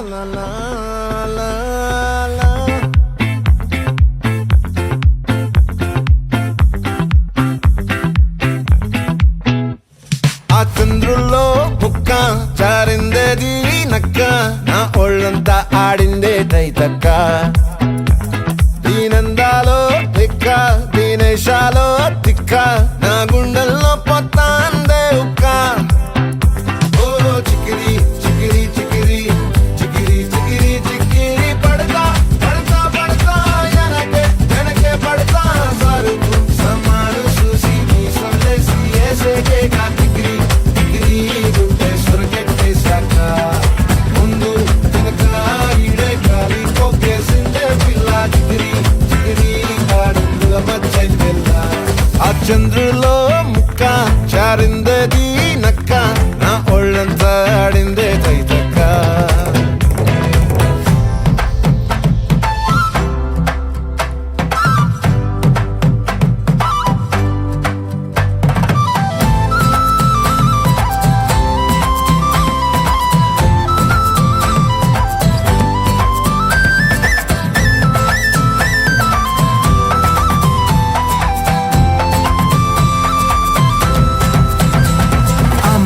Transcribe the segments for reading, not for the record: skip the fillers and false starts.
la la la la. ఆ చంద్రుల్లో ముక్క చారిందేది నక్క నా ఒళ్ళంతా ఆడిందే తైతక్క దీనందాలో తిక్క దీనేశాలో తిక్క నా గుండెల్లో పొత్తాందే ఉక్క ఓ చికిరి చికిరి చికిరి చికిరి చికిరి చికిరి పడతా పడతా పడతా వెనకే పడతా సరుకు సమాను చూసి నీ సొల్లేసి ఏసేకే కాకిరి చికిరి గుండె సొరకెట్టేశాక ముందు వెనక ఈడే గాలి కొక్కేసిందే పిల్ల చికిరి చికిరి ఆడుందుల మధ్య పిల్ల ఆ చంద్రులో ముక్క చారిందేది నక్క నా ఒళ్ళంతా ఆడిందే తైతక్క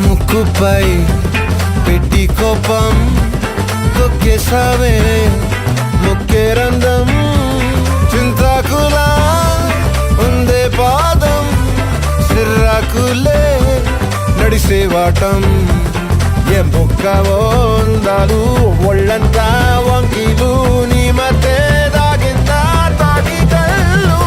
ముక్కుపై పెట్టి కోపం తొక్కేసావే ముక్కే రంధం చింతాకులా ఉందే పాదం సిర్రాకులే నడిసే వాటం ఏ ముక్కవో ఉందాలు ఒళ్ళంతా వంకీలు నీ మధ్య దాగిందా తాటి కళ్ళు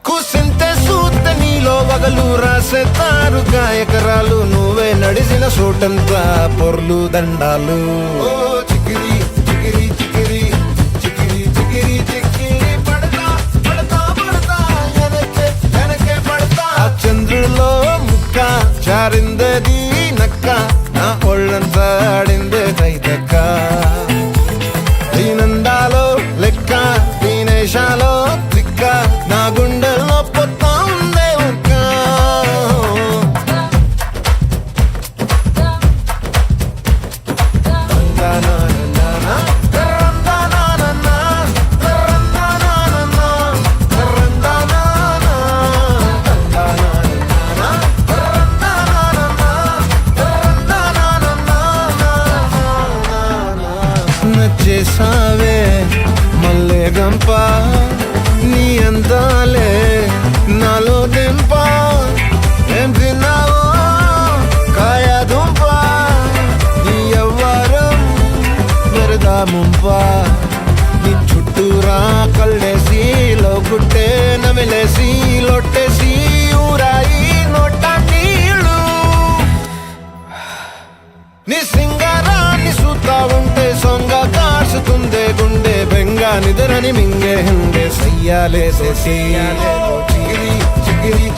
కూసింతే సూత నీలో వగలు రాసేతారుగా ఎకరాలు నువ్వే నడిసిన చోటంతా పొర్లు దండాలు ఓ చికిరి చికిరి చికిరి చికిరి చికిరి చికిరి పడతా పడతా పడతా వెనకే పడతా ఆ చంద్రులో ముక్క చారిందేది నక్క నా ఒళ్ళంతా ఆడిందే తైతక్క దీనందాలో లెక్క దీనేశాలో తిక్క నా గుండెల్లో పొత్తా ఉందే ఉక్క నచ్చేసావే మల్లె గంప నీ అందాలే నాలో దింప ఏం తిన్నావో కాయ దుంప నీ ఎవ్వరం మెరదా ముంప నీ చుట్టూరా కళ్ళేసి లోగుట్టే నమిలేసి లొట్టేసి ఊరాయి నోట నీళ్ళు నీ సింగారాన్ని చూస్తా ఉంటే సొంగ కాసుకుందే గుండె బెంగ నిద్రని మింగే హండే సయ్యాలేసే చికిరి చికిరి